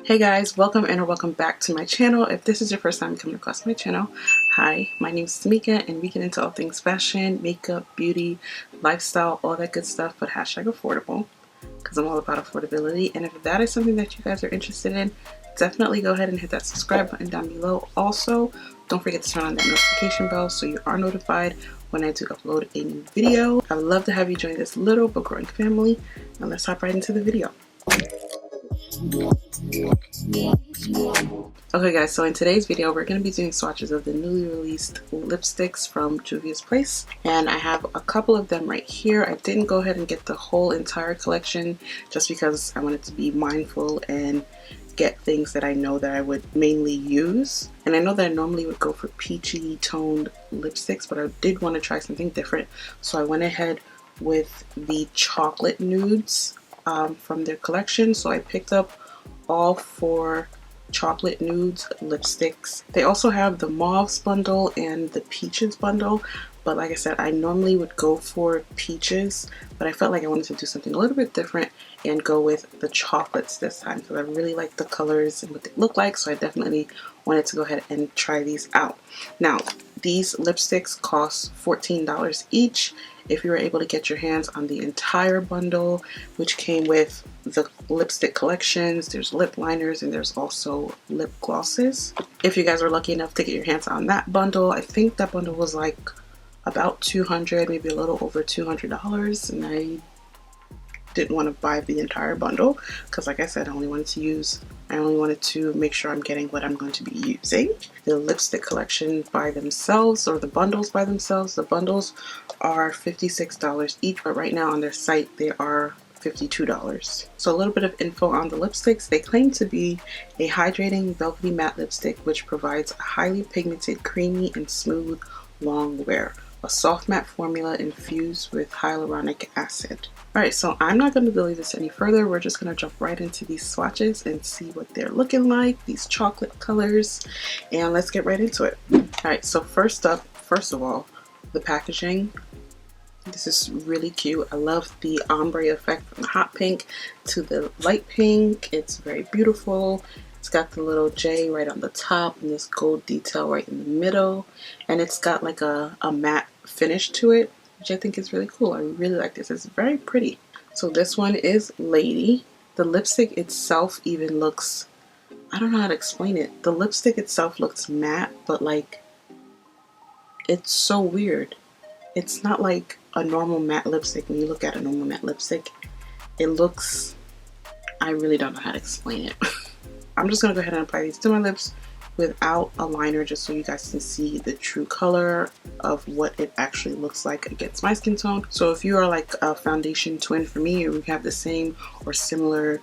Hey guys, welcome and or welcome back to my channel. If this is your first time coming across my channel, hi, my name is Tamika and we get into all things fashion, makeup, beauty, lifestyle, all that good stuff, but hashtag affordable because I'm all about affordability. And if that is something that you guys are interested in, definitely go ahead and hit that subscribe button down below. Also, don't forget to turn on that notification bell so you are notified when I do upload a new video. I would love to have you join this little but growing family. Now let's hop right into the video. Okay guys, so in today's video we're going to be doing swatches of the newly released lipsticks from Juvia's Place, and I have a couple of them right here. I didn't go ahead and get the whole entire collection just because I wanted to be mindful and get things that I know that I would mainly use. And I know that I normally would go for peachy toned lipsticks, but I did want to try something different, so I went ahead with the chocolate nudes from their collection. So I picked up all 4 chocolate nudes lipsticks. They also have the mauves bundle and the peaches bundle, but like I said, I normally would go for peaches, but I felt like I wanted to do something a little bit different and go with the chocolates this time because I really like the colors and what they look like, so I definitely wanted to go ahead and try these out. Now these lipsticks cost $14 each if you were able to get your hands on the entire bundle, which came with the lipstick collections. There's lip liners and there's also lip glosses. If you guys are lucky enough to get your hands on that bundle, I think that bundle was like about $200, maybe a little over $200, and I didn't want to buy the entire bundle because like I said, I only wanted to make sure I'm getting what I'm going to be using. The lipstick collection by themselves, or the bundles by themselves, the bundles are $56 each, but right now on their site they are $52. So a little bit of info on the lipsticks. They claim to be a hydrating velvety matte lipstick which provides a highly pigmented, creamy and smooth long wear. A soft matte formula infused with hyaluronic acid. Alright, so I'm not going to delay this any further. We're just going to jump right into these swatches and see what they're looking like, these chocolate colors, and let's get right into it. Alright, so first of all, the packaging. This is really cute. I love the ombre effect from the hot pink to the light pink. It's very beautiful. It's got the little J right on the top and this gold detail right in the middle, and it's got like a matte finish to it, which I think is really cool. I really like this. It's very pretty. So this one is Lady. The lipstick itself even looks, I don't know how to explain it. The lipstick itself looks matte, but like it's so weird. It's not like a normal matte lipstick. When you look at a normal matte lipstick, it looks, I really don't know how to explain it. I'm just going to go ahead and apply these to my lips without a liner just so you guys can see the true color of what it actually looks like against my skin tone. So if you are like a foundation twin for me, or we have the same or similar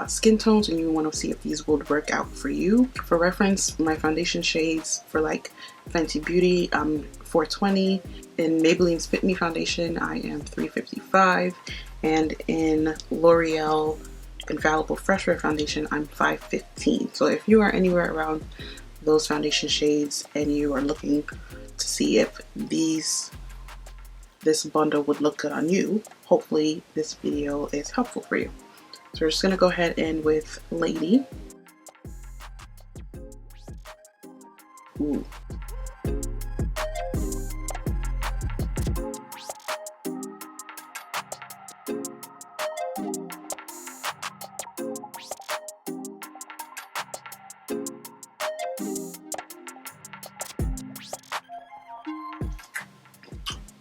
skin tones and you want to see if these would work out for you. For reference, my foundation shades for like Fenty Beauty, 420. In Maybelline's Fit Me foundation, I am 355. And in L'Oreal Infallible Fresh Wear foundation, I'm 515. So if you are anywhere around those foundation shades and you are looking to see if this bundle would look good on you, hopefully this video is helpful for you. So we're just going to go ahead and with Lady. Ooh.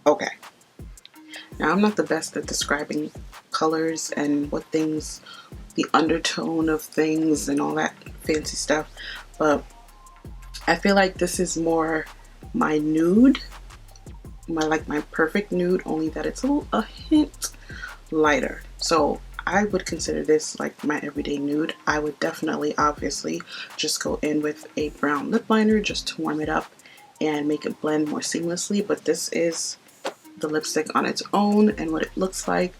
Okay, now I'm not the best at describing colors and what things, the undertone of things and all that fancy stuff, but I feel like this is more my nude, my perfect nude, only that it's a hint lighter. So I would consider this like my everyday nude. I would definitely, obviously, just go in with a brown lip liner just to warm it up and make it blend more seamlessly, but this is the lipstick on its own and what it looks like.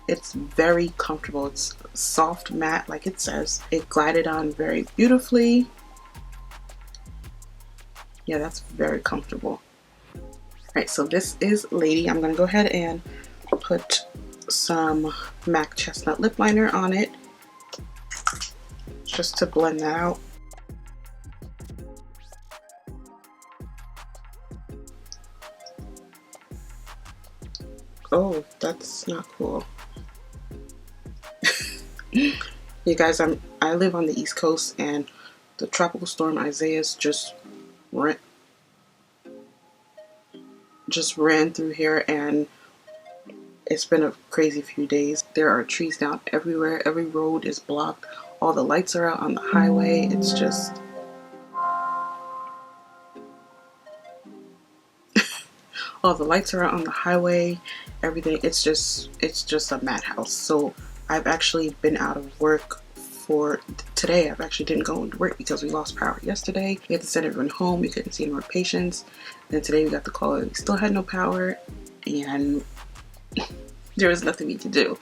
It's very comfortable. It's soft matte like it says. It glided on very beautifully. Yeah, that's very comfortable. Alright, so this is Lady. I'm gonna go ahead and put some MAC Chestnut lip liner on it. just to blend that out. Oh, that's not cool. You guys, I live on the East Coast, and the tropical storm Isaias just ran through here, and it's been a crazy few days. There are trees down everywhere. Every road is blocked. All the lights are out on the highway. It's just all the lights are out on the highway. Everything. It's just a madhouse. So I've actually been out of work for today. I've actually didn't go into work because we lost power yesterday. We had to send everyone home. We couldn't see any more patients. And today we got the call that we still had no power, and there was nothing we could do.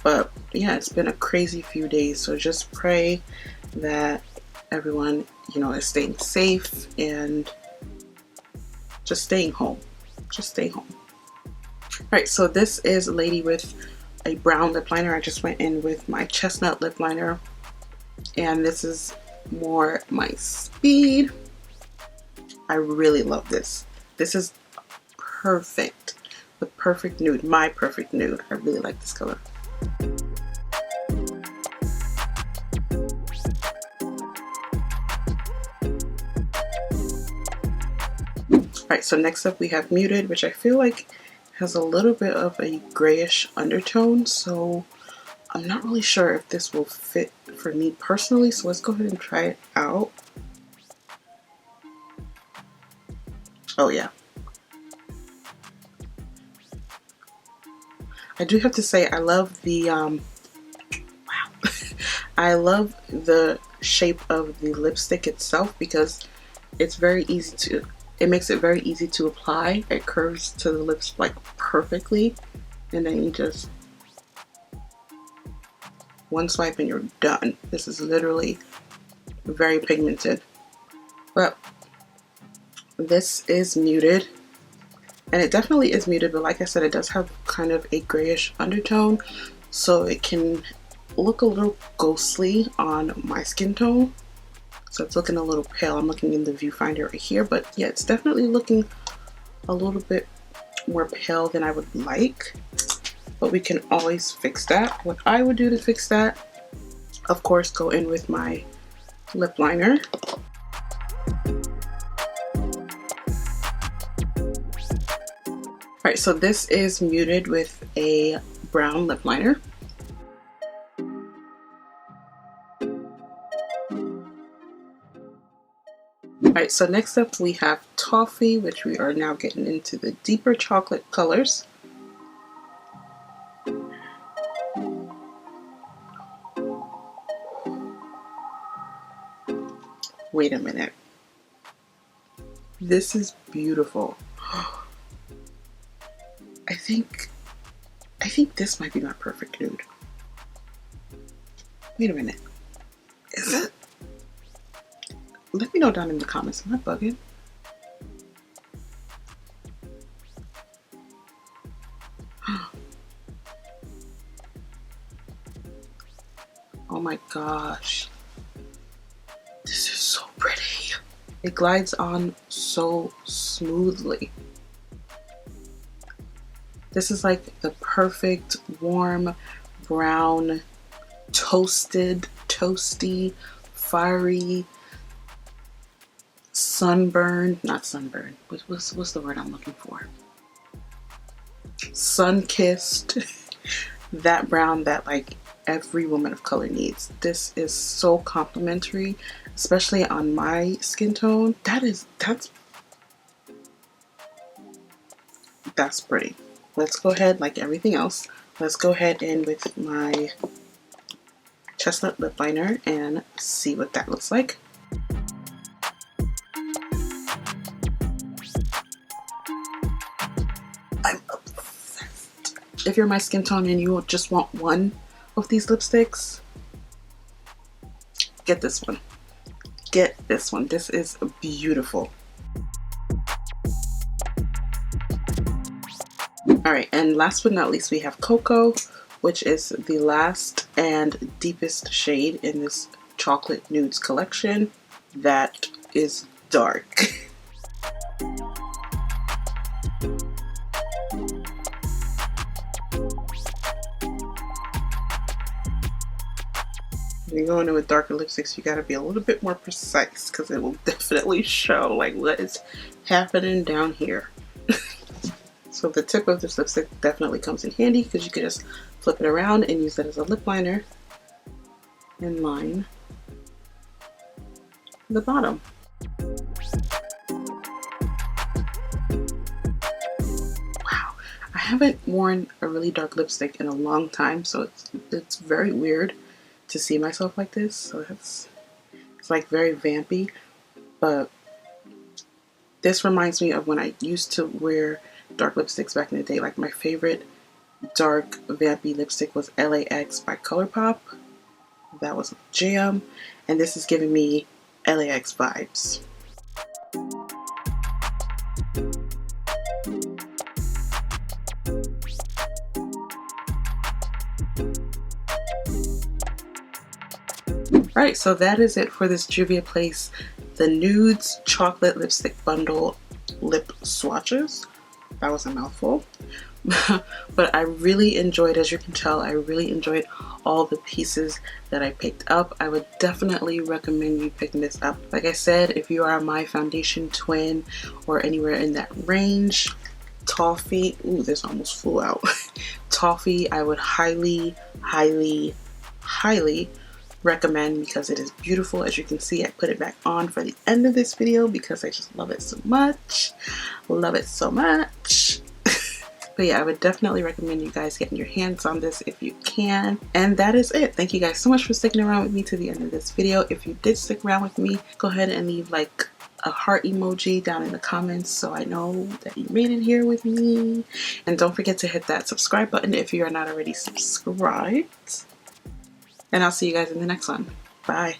But yeah, it's been a crazy few days. So just pray that everyone, you know, is staying safe and just staying home. Just stay home. All right, so this is Lady with a brown lip liner. I just went in with my chestnut lip liner, and this is more my speed. I really love this. This is perfect. The perfect nude. My perfect nude. I really like this color. Alright, so next up we have Muted, which I feel like has a little bit of a grayish undertone, so I'm not really sure if this will fit for me personally, so let's go ahead and try it out. Oh yeah. I do have to say I love the wow. I love the shape of the lipstick itself because it's very easy to, it makes it very easy to apply. It curves to the lips like perfectly, and then you just one swipe and you're done. This is literally very pigmented. But this is Muted, and it definitely is muted, but like I said, it does have kind of a grayish undertone, so it can look a little ghostly on my skin tone. So it's looking a little pale. I'm looking in the viewfinder right here, but yeah, it's definitely looking a little bit more pale than I would like, but we can always fix that. What I would do to fix that, of course, go in with my lip liner. Alright, so this is Muted with a brown lip liner. Alright, so next up we have Toffee, which we are now getting into the deeper chocolate colors. Wait a minute. This is beautiful. I think this might be my perfect nude. Wait a minute. Is it? Let me know down in the comments. Am I bugging? Oh my gosh. This is so pretty. It glides on so smoothly. This is like the perfect warm brown, toasty, fiery, sunburned, not sunburned, what's the word I'm looking for? Sun-kissed, that brown that like every woman of color needs. This is so complimentary, especially on my skin tone. That's pretty. Let's go ahead, like everything else, let's go ahead in with my chestnut lip liner and see what that looks like. I'm obsessed. If you're my skin tone and you just want one of these lipsticks, get this one. Get this one. This is beautiful. Alright, and last but not least we have Coco, which is the last and deepest shade in this Chocolate Nudes collection. That is dark. When you're going in with darker lipsticks, you gotta be a little bit more precise because it will definitely show like what is happening down here. So the tip of this lipstick definitely comes in handy because you can just flip it around and use it as a lip liner and line the bottom. Wow, I haven't worn a really dark lipstick in a long time, so it's very weird to see myself like this. So it's like very vampy, but this reminds me of when I used to wear dark lipsticks back in the day. Like my favorite dark vampy lipstick was LAX by ColourPop. That was a jam, and this is giving me LAX vibes. Alright, so that is it for this Juvia's Place, the Nudes Chocolate Lipstick Bundle Lip Swatches. That was a mouthful. But I really enjoyed, as you can tell, I really enjoyed all the pieces that I picked up. I would definitely recommend you picking this up. Like I said, if you are my foundation twin or anywhere in that range, Toffee, ooh, this almost flew out. Toffee, I would highly, highly, highly recommend because it is beautiful. As you can see, I put it back on for the end of this video because I just love it so much. Love it so much. But yeah, I would definitely recommend you guys getting your hands on this if you can. And that is it. Thank you guys so much for sticking around with me to the end of this video. If you did stick around with me, go ahead and leave like a heart emoji down in the comments so I know that you made it here with me. And don't forget to hit that subscribe button if you are not already subscribed. And I'll see you guys in the next one. Bye.